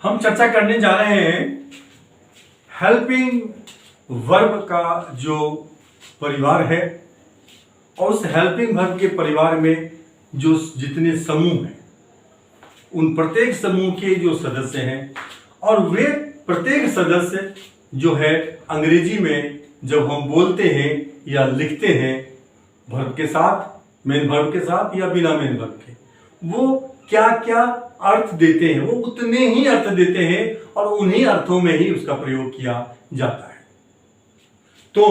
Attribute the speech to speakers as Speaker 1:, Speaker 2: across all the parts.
Speaker 1: हम चर्चा करने जा रहे हैं हेल्पिंग वर्ब का जो परिवार है और उस हेल्पिंग वर्ब के परिवार में जो जितने समूह हैं उन प्रत्येक समूह के जो सदस्य हैं और वे प्रत्येक सदस्य जो है अंग्रेजी में जब हम बोलते हैं या लिखते हैं वर्ब के साथ, मेन वर्ब के साथ या बिना मेन वर्ब के, वो क्या क्या अर्थ देते हैं, वो उतने ही अर्थ देते हैं और उन्हीं अर्थों में ही उसका प्रयोग किया जाता है। तो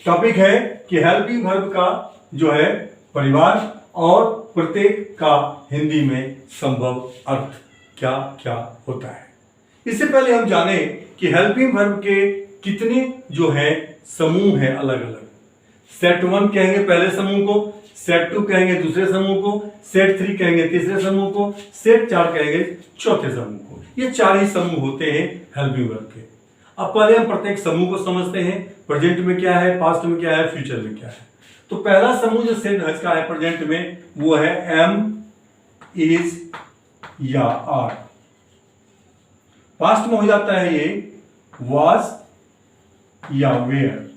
Speaker 1: टॉपिक है कि हेल्पिंग वर्ब का जो है परिवार और प्रत्येक का हिंदी में संभव अर्थ क्या क्या होता है। इससे पहले हम जाने कि हेल्पिंग वर्ब के कितने जो है समूह हैं अलग अलग। सेट 1 कहेंगे पहले समूह को, सेट 2 कहेंगे दूसरे समूह को, सेट 3 कहेंगे तीसरे समूह को, सेट 4 कहेंगे चौथे समूह को। ये 4 ही समूह होते हैं हेल्पिंग वर्ब के। अब पहले हम प्रत्येक समूह को समझते हैं, प्रेजेंट में क्या है, पास्ट में क्या है, फ्यूचर में क्या है। तो पहला समूह जो सेट का है प्रेजेंट में वो है एम, इज या आर। पास्ट में हो जाता है ये वाज या वेयर।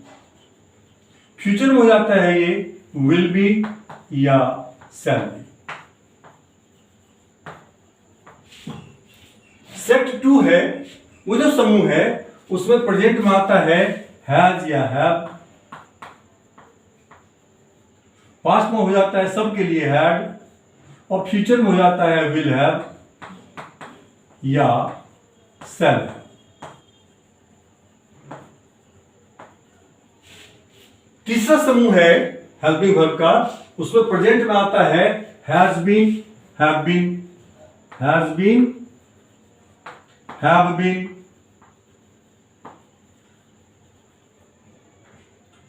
Speaker 1: फ्यूचर में हो जाता है ये विल बी या शैल बी। सेट 2 है वो जो समूह है उसमें प्रेजेंट में आता है हैज या हैव। पास्ट में हो जाता है सबके लिए हैड और फ्यूचर में हो जाता है विल हैव या शैल हैव। तीसरा समूह है हेल्पिंग वर्ब का, उसमें प्रेजेंट में आता है has been, have been, has been, have been.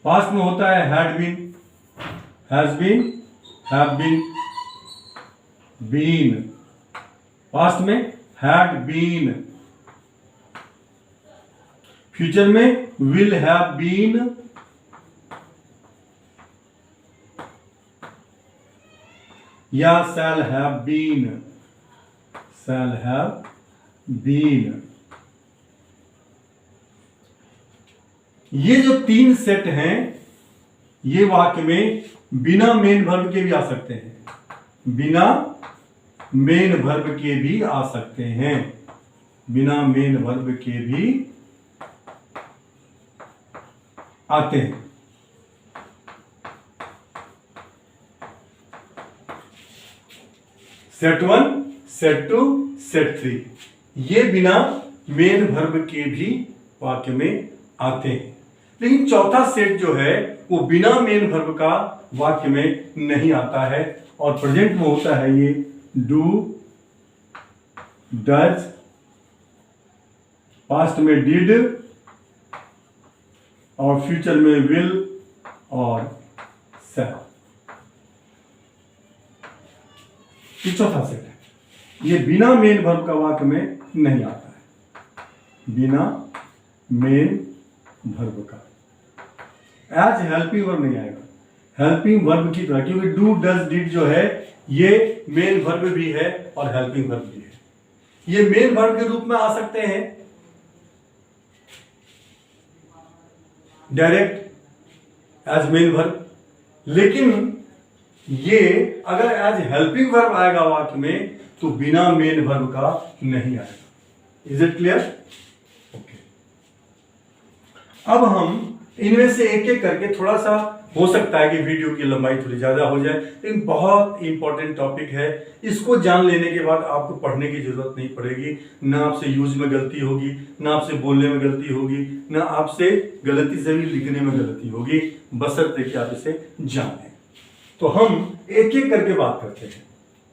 Speaker 1: Past में होता है had been, has been, have been, been. Past में हैड बीन। फ्यूचर में विल हैव बीन या shall have been, shall have been. ये जो 3 सेट हैं ये वाक्य में बिना मेन वर्ब के भी आ सकते हैं, बिना मेन वर्ब के भी आ सकते हैं, बिना मेन वर्ब के भी आते हैं। सेट 1, सेट 2, सेट 3 ये बिना मेन वर्ब के भी वाक्य में आते हैं। लेकिन चौथा सेट जो है वो बिना मेन वर्ब का वाक्य में नहीं आता है और प्रेजेंट में होता है ये डू, डज, पास्ट में डिड और फ्यूचर में विल और शैल। ये चौथा सेट है, ये बिना मेन वर्ब का वाक्य में नहीं आता है, बिना मेन वर्ब का। एज हेल्पिंग वर्ब नहीं आएगा, हेल्पिंग वर्ब की तरह, क्योंकि डू, डज, डिड जो है ये मेन वर्ब भी है और हेल्पिंग वर्ब भी है। ये मेन वर्ब के रूप में आ सकते हैं डायरेक्ट एज मेन वर्ब, लेकिन ये अगर एज हेल्पिंग वर्ब आएगा वाक्य में तो बिना मेन वर्ब का नहीं आएगा। Is it clear? ओके। अब हम इनमें से एक एक करके, थोड़ा सा हो सकता है कि वीडियो की लंबाई थोड़ी ज्यादा हो जाए, लेकिन बहुत इंपॉर्टेंट टॉपिक है। इसको जान लेने के बाद आपको पढ़ने की जरूरत नहीं पड़ेगी, ना आपसे यूज में गलती होगी, ना आपसे बोलने में गलती होगी, ना आपसे गलती से भी लिखने में गलती होगी, बशर्ते कि आप इसे जान लें। तो हम एक एक करके बात करते हैं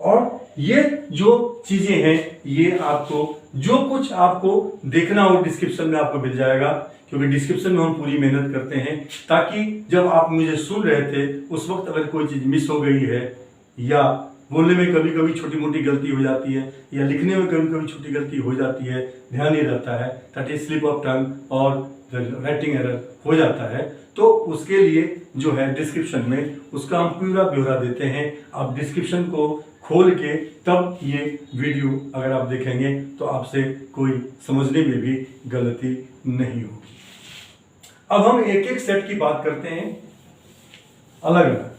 Speaker 1: और ये जो चीजें हैं ये आपको जो कुछ आपको देखना हो डिस्क्रिप्शन में आपको मिल जाएगा, क्योंकि डिस्क्रिप्शन में हम पूरी मेहनत करते हैं ताकि जब आप मुझे सुन रहे थे उस वक्त अगर कोई चीज मिस हो गई है या बोलने में कभी कभी छोटी मोटी गलती हो जाती है या लिखने में कभी कभी छोटी गलती हो जाती है, ध्यान नहीं रहता है, that is slip of tongue और राइटिंग एरर हो जाता है, तो उसके लिए जो है डिस्क्रिप्शन में उसका हम पूरा ब्यौरा देते हैं। आप डिस्क्रिप्शन को खोल के तब ये वीडियो अगर आप देखेंगे तो आपसे कोई समझने में भी गलती नहीं होगी। अब हम एक एक सेट की बात करते हैं अलग अलग।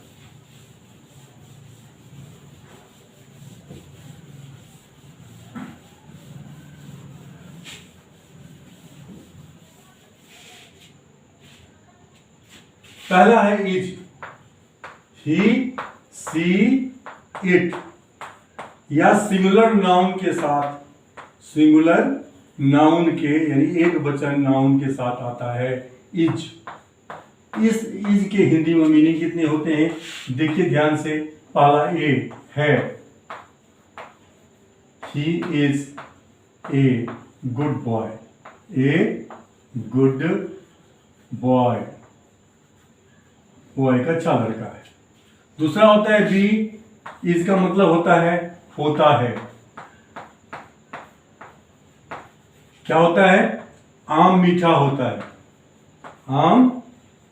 Speaker 1: पहला है इज, ही, सी, इट, या सिंगुलर नाउन के साथ, सिंगुलर नाउन के यानी एक वचन नाउन के साथ आता है इज। इस इज के हिंदी में मीनिंग कितने होते हैं देखिए ध्यान से। पहला ए है, he is a good boy, a good boy, वो एक अच्छा लड़का है। दूसरा होता है बी, इसका मतलब होता है होता है। क्या होता है? आम मीठा होता है, आम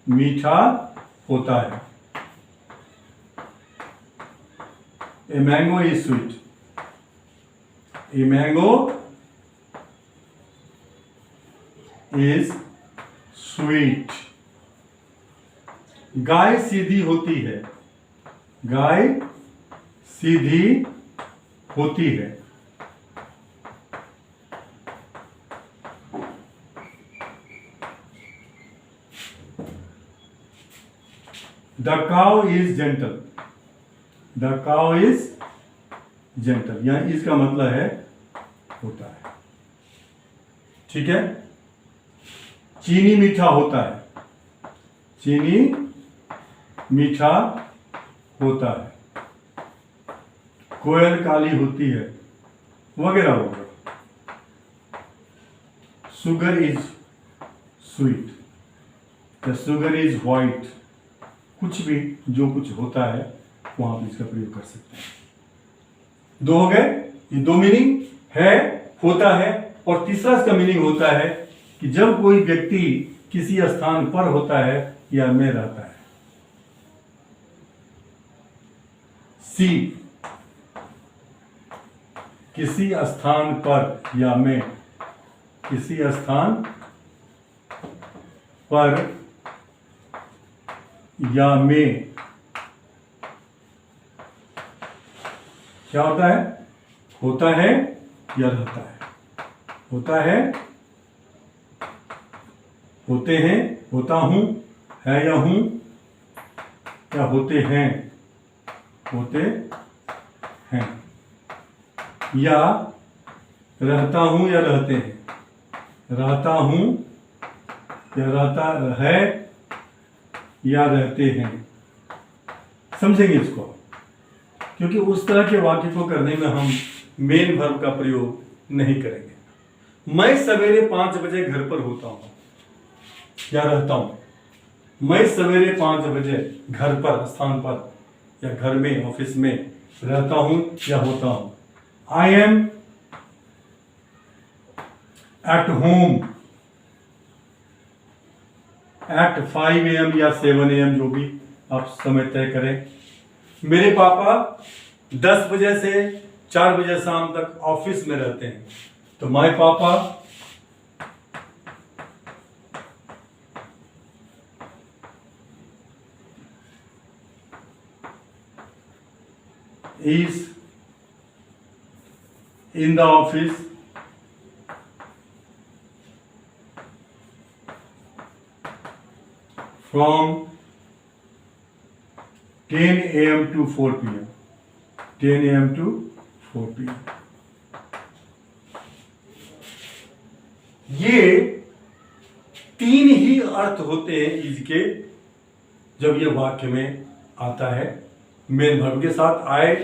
Speaker 1: मीठा होता है। A mango is sweet, a mango is sweet. गाय सीधी होती है, गाय सीधी होती है। The cow is gentle, the cow is gentle, यहां इसका मतलब है होता है। ठीक है। चीनी मीठा होता है, चीनी मीठा होता है। कोयल काली होती है, वगैरह वगैरह। Sugar is sweet, the sugar is white. कुछ भी जो कुछ होता है वो आप इसका प्रयोग कर सकते हैं। दो हो गए, ये दो मीनिंग है, होता है। और तीसरा इसका मीनिंग होता है कि जब कोई व्यक्ति किसी स्थान पर होता है या में रहता है। सी, किसी स्थान पर या में, किसी स्थान पर या में क्या होता है? होता है या रहता है। होता है, होते हैं, होता हूं, है या हूं, या होते हैं, होते हैं, या रहता हूं या रहते हैं, रहता हूं या रहता है या रहते हैं। समझेंगे इसको, क्योंकि उस तरह के वाक्य को करने में हम मेन वर्ब का प्रयोग नहीं करेंगे। मैं सवेरे 5 बजे घर पर होता हूं या रहता हूं। मैं सवेरे 5 बजे घर पर, स्थान पर या घर में, ऑफिस में रहता हूं या होता हूं। I M eight home eight 5 AM या 7 AM, जो भी आप समय तय करें। मेरे पापा 10 बजे से 4 बजे शाम तक ऑफिस में रहते हैं, तो माय पापा is in the office from 10 AM to 4 PM. 10 AM to 4 PM. ये 3 ही अर्थ होते हैं इसके जब ये वाक्य में आता है। मेन वर्ब के साथ आए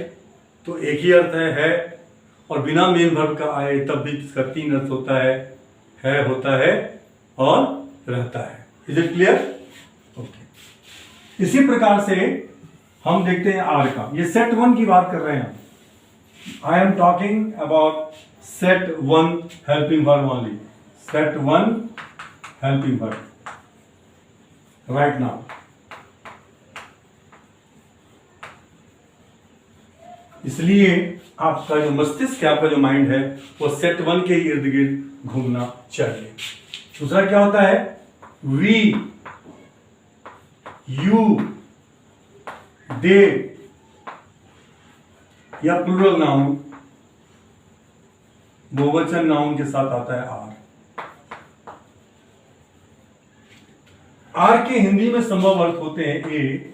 Speaker 1: तो एक ही अर्थ है, और बिना मेन वर्ब का आए तब भी इसका 3 अर्थ होता है, होता है और रहता है। Is it clear? ओके। इसी प्रकार से हम देखते हैं आर का। ये सेट 1 की बात कर रहे हैं। I am talking about set 1 helping verb only. Set 1 helping verb right now. इसलिए आपका जो मस्तिष्क है, आपका जो माइंड है, वो सेट 1 के इर्द गिर्द घूमना चाहिए। दूसरा क्या होता है? वी, यू, दे या प्लूरल नाउन, बहुवचन नाउन के साथ आता है आर। आर के हिंदी में संभव अर्थ होते हैं ए,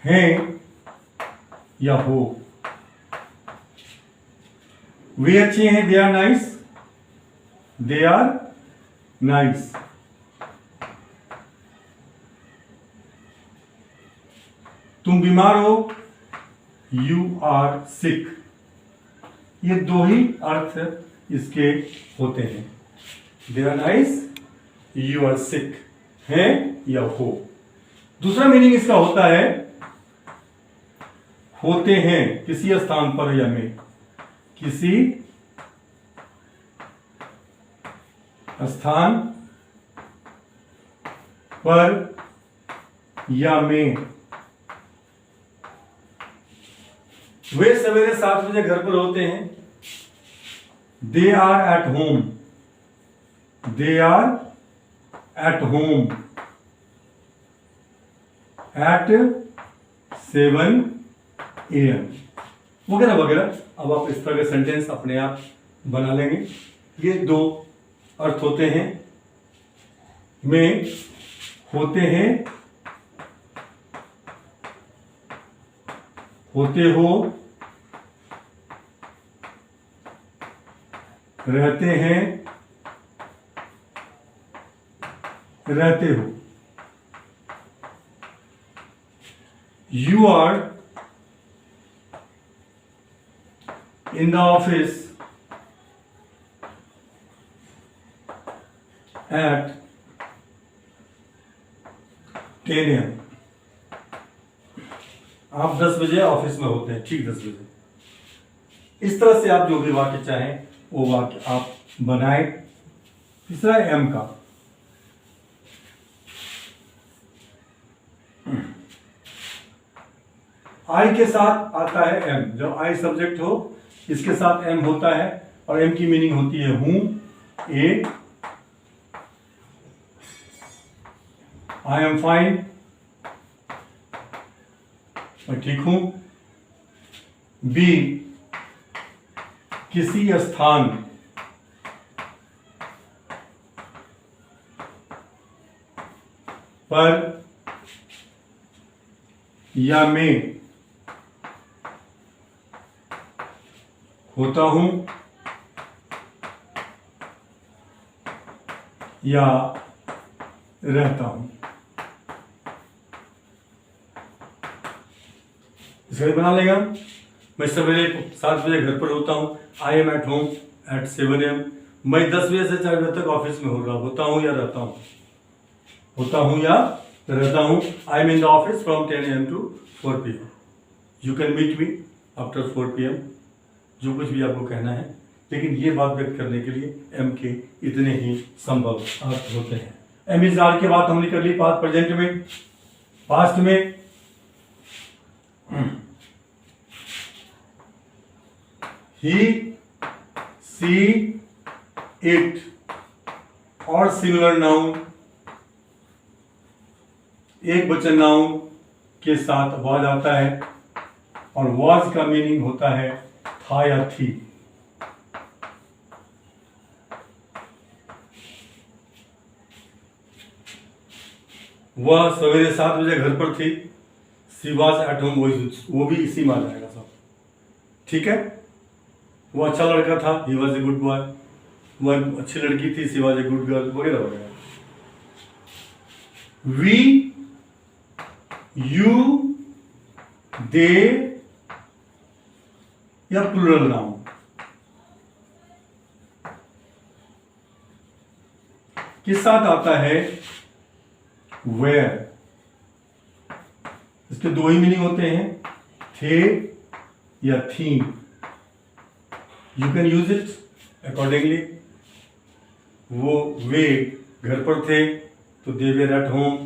Speaker 1: हैं या हो। वे अच्छे हैं, they are nice, they are nice. तुम बीमार हो, यू आर सिक। ये दो ही अर्थ इसके होते हैं, they are nice, you are sick, है या हो। दूसरा मीनिंग इसका होता है होते हैं किसी स्थान पर या में, किसी स्थान पर या में। वे सवेरे 7 बजे घर पर होते हैं, they are at home, they are at home at 7 AM वगैरह वगैरह। अब आप इस तरह के सेंटेंस अपने आप बना लेंगे। ये दो अर्थ होते हैं, में होते हैं, होते हो, रहते हैं, रहते हो। You are in the office at 10 AM। आप 10 बजे ऑफिस में होते हैं, ठीक 10 बजे। इस तरह से आप जो भी वाक्य चाहें वो वाक्य आप बनाएं। तीसरा एम का, आई के साथ आता है एम। जब आई सब्जेक्ट हो, इसके साथ एम होता है और एम की मीनिंग होती है हूं, ए, आई एम फाइन, मैं ठीक हूं। बी, किसी स्थान पर या में होता हूं या रहता हूं। इसे बना लेगा। मैं सवेरे 7 बजे घर पर होता हूं, I M eight home at 7 AM। मैं 10 बजे से 4 बजे तक ऑफिस में होता हूं या रहता हूं, होता हूं या रहता हूं। I am in the office from 10 AM to 4 PM। You can meet me after 4 PM। जो कुछ भी आपको कहना है, लेकिन ये बात व्यक्त करने के लिए एम के इतने ही संभव अर्थ होते हैं। एम इज आर के बाद हमने कर ली पास्ट प्रेजेंट में। पास्ट में ही, सी, इट और सिमिलर नाउन, एक वचन नाउन के साथ वाज आता है और वाज का मीनिंग होता है था या थी। वह सवेरे 7 बजे घर पर थी, सी वाज एट होम, वो भी इसी में आ जाएगा सब, ठीक है। वो अच्छा लड़का था, he was a good boy. वह अच्छी लड़की थी, सी वॉज ए गुड गर्ल, वगैरह वगैरह। वी, यू, दे या प्लूरल नाउन। किस साथ आता है? वेयर। इसके दो ही मीनिंग होते हैं, थे या theme. You can use it accordingly. वो वे घर पर थे तो दे वेर एट होम।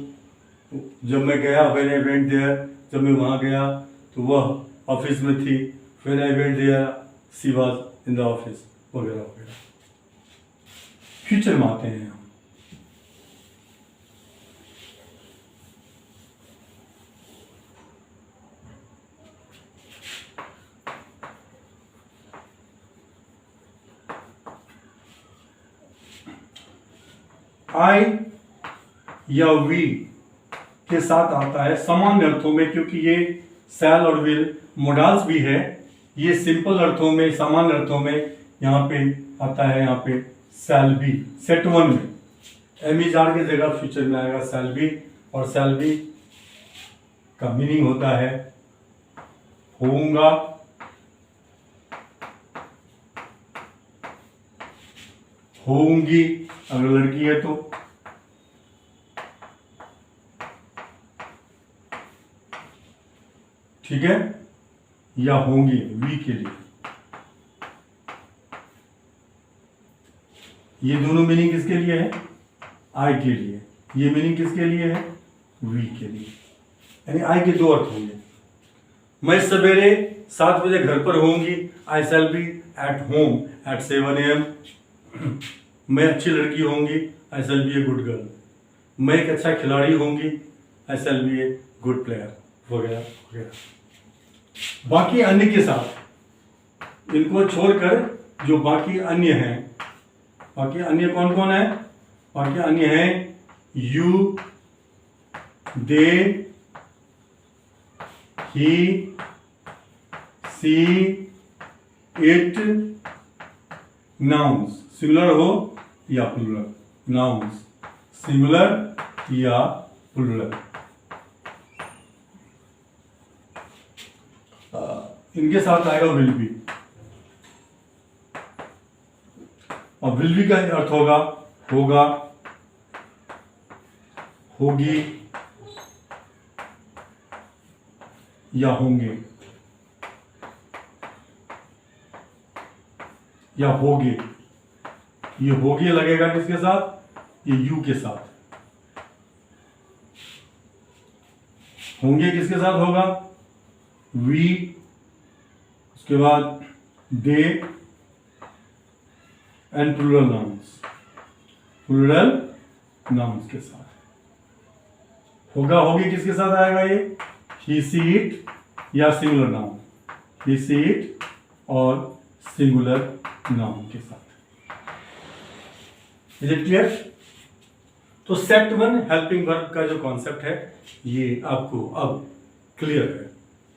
Speaker 1: जब मैं गया, व्हेन आई वेंट देयर, जब मैं वहां गया तो वह ऑफिस में थी, when I went there she was in the office, वगैरह वगैरह। फ्यूचर में आते हैं हम। आई या वी के साथ आता है सामान्य अर्थों में, क्योंकि ये शैल और विल मोडाल्स भी है। ये सिंपल अर्थों में, सामान्य अर्थों में यहाँ पे आता है, यहाँ पे शैल बी। सेट वन में एमिजार की जगह फ्यूचर में आएगा शैल बी, और शैल बी का मीनिंग होता है होऊंगा, होऊंगी अगर लड़की है तो, ठीक है, या होंगी वी के लिए। ये दोनों मीनिंग किसके लिए है? आई के लिए। ये मीनिंग किसके लिए है? वी के लिए। यानी आई के दो अर्थ होंगे। मैं सवेरे 7 बजे घर पर होंगी, I shall be at home at 7 AM। मैं अच्छी लड़की होंगी, I shall be a good girl. मैं एक अच्छा खिलाड़ी होंगी, I shall be a good player, वगैरह वगैरह। बाकी अन्य के साथ, इनको छोड़कर जो बाकी अन्य हैं, बाकी अन्य कौन कौन है? बाकी अन्य हैं you, they, he, she, it, nouns, singular हो या प्लूरल, नाउन्स सिंगुलर या प्लूरल। इनके साथ आएगा विल बी, और विल बी का अर्थ होगा होगा, होगी या होंगे या होगे। ये होगे लगेगा किसके साथ? ये यू के साथ। होंगे किसके साथ होगा? वी, उसके बाद they and plural nouns, plural nouns के साथ होगा। होगी किसके साथ आएगा? ये ही, सी, इट या singular noun, he, she, it और सिंगुलर नाउन के साथ। Is it clear? तो सेट वन हेल्पिंग वर्ब का जो कॉन्सेप्ट है ये आपको अब क्लियर है।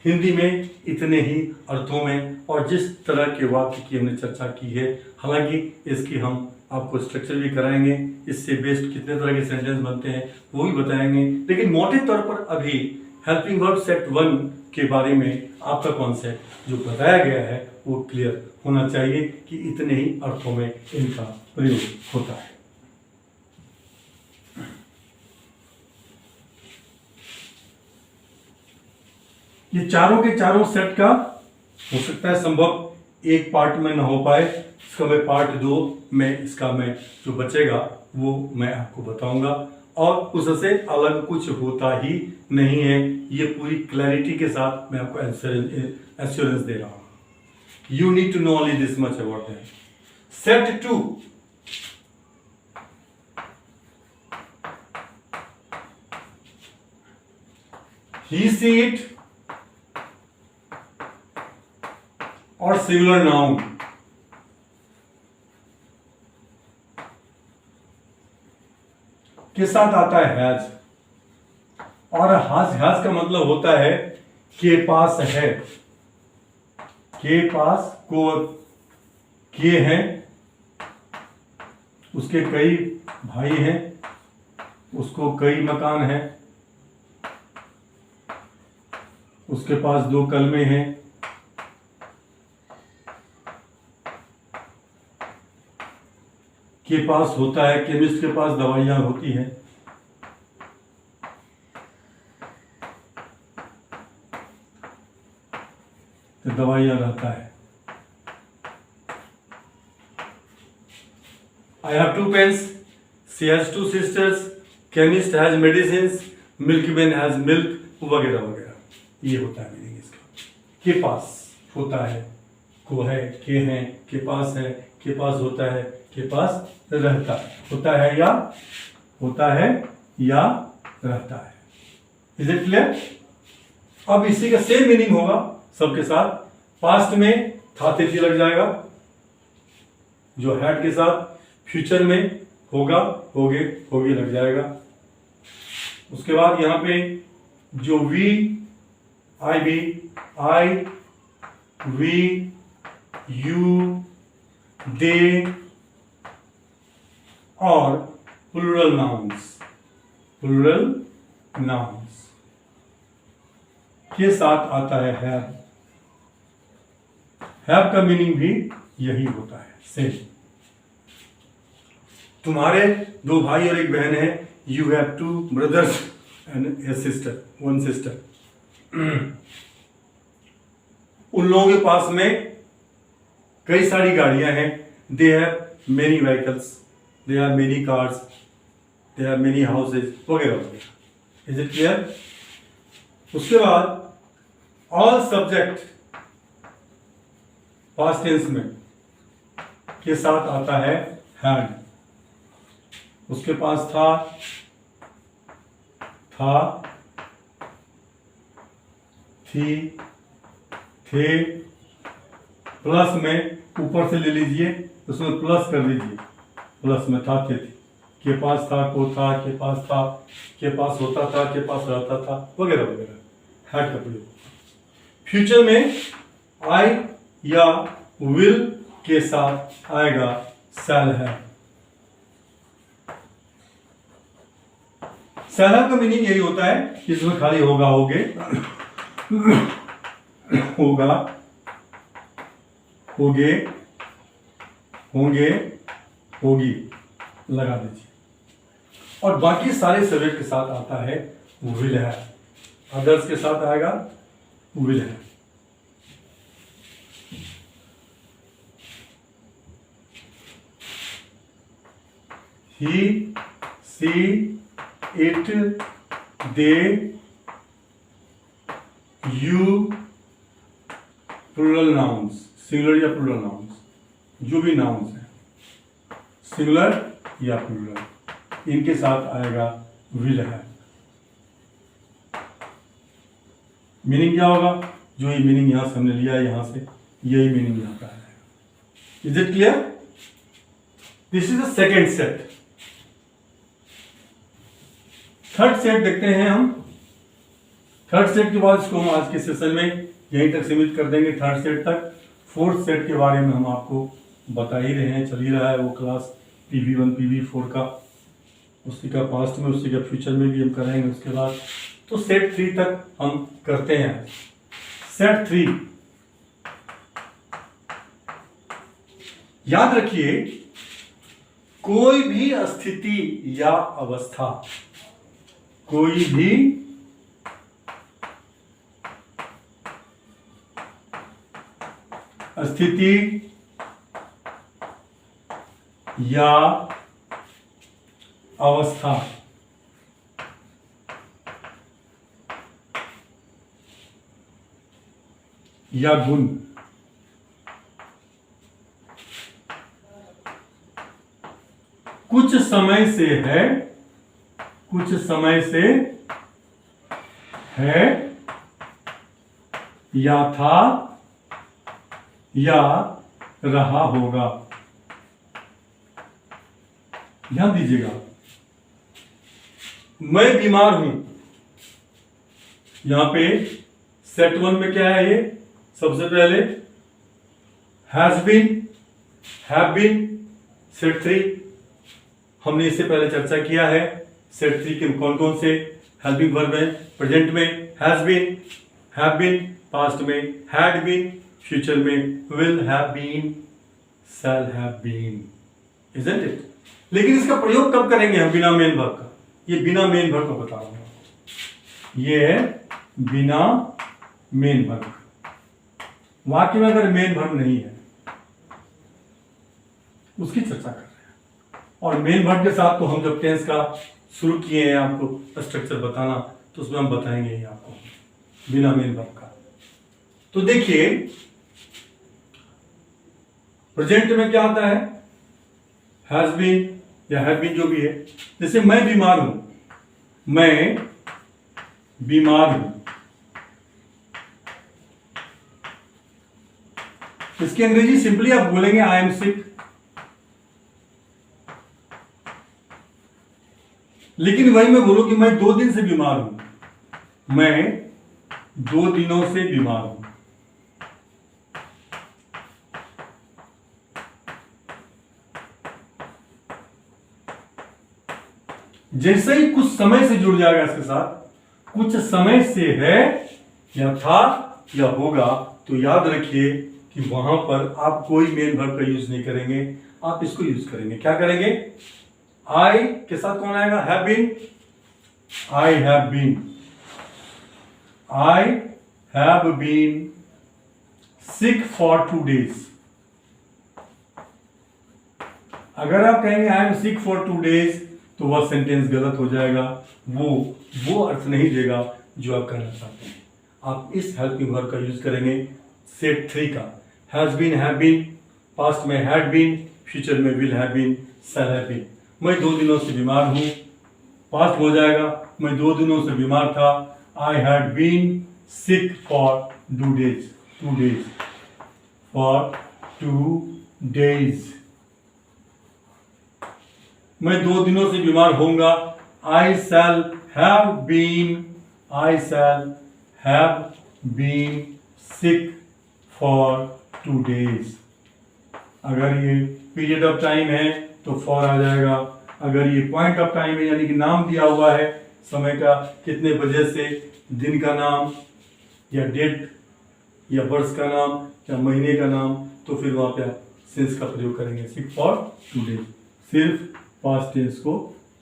Speaker 1: हिंदी में इतने ही अर्थों में और जिस तरह के वाक्य की हमने चर्चा की है, हालांकि इसकी हम आपको स्ट्रक्चर भी कराएंगे, इससे बेस्ड कितने तरह के सेंटेंस बनते हैं वो भी बताएंगे, लेकिन मोटे तौर पर अभी हेल्पिंग वर्ब सेट वन के बारे में आपका कॉन्सेप्ट जो बताया गया है वो क्लियर होना चाहिए कि इतने ही अर्थों में इनका प्रयोग होता है। ये चारों के चारों सेट का हो सकता है संभव एक पार्ट में ना हो पाए, इसका मैं पार्ट 2 में इसका मैं जो बचेगा वो मैं आपको बताऊंगा, और उससे अलग कुछ होता ही नहीं है। ये पूरी क्लैरिटी के साथ मैं आपको एश्योरेंस दे रहा हूं। You need to know only this much about that. Set 2, he, she, it और सिंगुलर नाउन के साथ आता है हैज, और हैज का मतलब होता है के पास है, के पास को के हैं, उसके कई भाई हैं, उसको कई मकान हैं, उसके पास 2 कलमे हैं, के पास होता है, केमिस्ट के पास दवाइयां होती हैं, तो दवाइयां रहता है। I have 2 pens, she has 2 sisters, chemist has medicine, milkman has milk, वगैरह वगैरह। ये होता है मीनिंग इसका। के पास होता है, को है, के हैं, के पास है, के पास होता है, के पास रहता है, होता है या रहता है। Is it clear? अब इसी का सेम मीनिंग होगा सबके साथ। पास्ट में था थे थी लग जाएगा जो हैड के साथ, फ्यूचर में होगा होगे होगे लग जाएगा। उसके बाद यहां पे जो we I we you they और प्लूरल नाउन्स के साथ आता है हैव का मीनिंग भी यही होता है सेम। तुम्हारे 2 भाई और 1 बहन है, you have 2 brothers and A sister, 1 sister. उन लोगों के पास में कई सारी गाड़ियां हैं, they have many vehicles, they have many cars, they have many houses वगैरह वगैरह। Is it clear? उसके बाद ऑल सब्जेक्ट पास्ट टेंस में के साथ आता है हैड। उसके पास था थी, थे, प्लस में ऊपर से ले लीजिए, उसमें प्लस कर लीजिए, प्लस में था थे थी, के पास था, को था, के पास था, के पास होता था, के पास रहता था वगैरह वगैरह। हैड का प्रयोग। फ्यूचर में आई या विल के साथ आएगा शैल है। शैल का मीनिंग यही होता है कि इसमें खाली होगा होगे होगा होगे होंगे होगी लगा दीजिए, और बाकी सारे सब्जेक्ट के साथ आता है विल है। अदर्स के साथ आएगा विल है। He, she, it, they, you, plural nouns, singular या प्लूरल नाउन्स, जो भी नाउन्स हैं सिंगुलर या प्लूरल, इनके साथ आएगा विल है। मीनिंग क्या होगा? जो ये मीनिंग यहां से हमने लिया है, यहां से यही मीनिंग यहां का आएगा। Is it clear? This is the second set. Third set देखते हैं हम। थर्ड सेट के बाद इसको हम आज के सेशन में यहीं तक सीमित कर देंगे, थर्ड सेट तक। फोर्थ सेट के बारे में हम आपको बता ही रहे हैं, चल ही रहा है वो क्लास PV1 PV4 का, उसी का पास्ट में, उसी का फ्यूचर में भी हम करेंगे उसके बाद। तो सेट 3 तक हम करते हैं। सेट 3 याद रखिए, कोई भी स्थिति या अवस्था, कोई भी स्थिति या अवस्था या गुण कुछ समय से है, कुछ समय से है या था या रहा होगा। ध्यान दीजिएगा, मैं बीमार हूं, यहां पे सेट 1 में क्या है? ये सबसे पहले has been, have been. Set 3 हमने इससे पहले चर्चा किया है। सेट 3 के कौन कौन से हेल्पिंग वर्ब है? प्रेजेंट में has been, have been, past में हैड बीन, फ्यूचर में will have been, shall have been. Isn't it? लेकिन इसका प्रयोग कब करेंगे हम? बिना मेन वर्ब का। ये बिना मेन वर्ब का बता रहा हूं, ये है बिना मेन वर्ब। वाक्य में अगर मेन वर्ब नहीं है उसकी चर्चा कर रहे हैं। और मेन वर्ब के साथ तो हम जब टेंस का शुरू किए हैं आपको स्ट्रक्चर बताना, तो उसमें हम बताएंगे ही आपको बिना मेन वर्ब का। तो देखिए प्रेजेंट में क्या आता है, हैज बीन या हैव बीन जो भी है। जैसे मैं बीमार हूं, मैं बीमार हूं, इसकी अंग्रेजी सिंपली आप बोलेंगे आई एम सिक। लेकिन वही मैं बोलूं कि मैं 2 दिन से बीमार हूं, मैं 2 दिनों से बीमार हूं। जैसे ही कुछ समय से जुड़ जाएगा इसके साथ, कुछ समय से है या था या होगा, तो याद रखिए कि वहां पर आप कोई मेन वर्ब का यूज नहीं करेंगे, आप इसको यूज करेंगे। क्या करेंगे, आई के साथ कौन आएगा, have been, I have been, I have been sick for 2 days। अगर आप कहेंगे I am sick for 2 days, तो वह सेंटेंस गलत हो जाएगा, वो अर्थ नहीं देगा जो आप कहना चाहते हैं। आप इस हेल्पिंग वर्ब का यूज करेंगे सेट 3 का, has been, have been, past में हैड बीन, फ्यूचर में will have been, shall have been. मैं 2 दिनों से बीमार हूं, पास्ट हो जाएगा, मैं 2 दिनों से बीमार था, I had been sick for 2 days, 2 days, for 2 days। मैं 2 दिनों से बीमार होऊंगा, I shall have been, I shall have been sick for 2 days। अगर ये पीरियड ऑफ टाइम है तो फॉर आ जाएगा, अगर ये पॉइंट ऑफ टाइम है यानी कि नाम दिया हुआ है समय का, कितने बजे से, दिन का नाम या डेट या वर्ष का नाम या महीने का नाम, तो फिर वहां पे सिंस का प्रयोग करेंगे, सिक फॉर 2 days। सिर्फ पास्ट टेंस को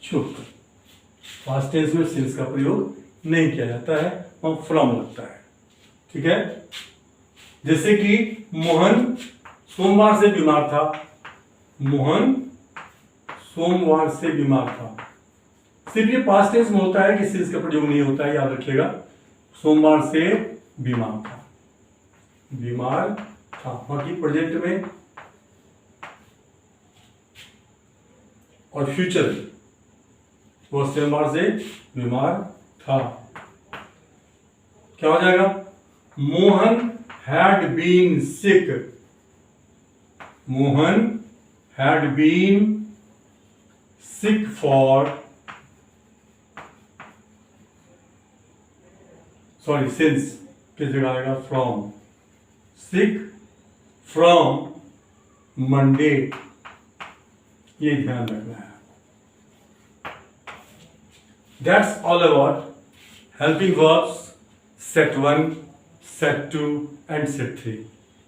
Speaker 1: छोड़कर, पास्ट टेंस में सिंस का प्रयोग नहीं किया जाता है, वहां फ्रॉम लगता है। ठीक है, जैसे कि मोहन सोमवार से बीमार था, मोहन सोमवार से बीमार था। सिर्फ ये पास्ट टेंस में होता है कि सिंस का प्रयोग नहीं होता है, याद रखिएगा। सोमवार से बीमार था, बीमार था, बाकी प्रेजेंट में और फ्यूचर वो सोमवार से बीमार था। क्या हो जाएगा, Mohan had been sick, Mohan had been sick for, sorry since किस जगह आएगा, फ्रॉम, सिक फ्रॉम मंडे, ये ध्यान रखना है। That's all about helping verbs set 1, set 2 and set 3.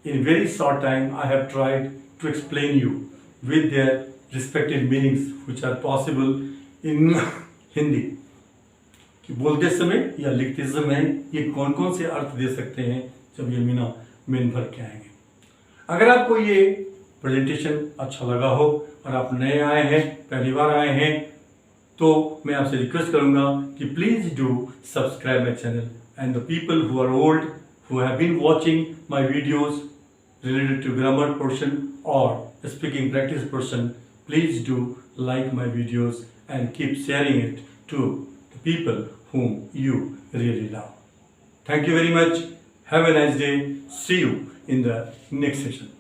Speaker 1: In very short time I have tried to explain you with their respective meanings which are possible in Hindi, कि बोलते समय या लिखते समय ये कौन कौन से अर्थ दे सकते हैं जब ये मेन वर्ब के आएंगे। अगर आपको ये प्रेजेंटेशन अच्छा लगा हो और आप नए आए हैं, पहली बार आए हैं, तो मैं आपसे रिक्वेस्ट करूंगा कि please do subscribe my channel, and the people who are old who have been watching my videos related to grammar portion or speaking practice portion, please do like my videos and keep sharing it to the people whom you really love. Thank you very much. Have a nice day. See you in the next session.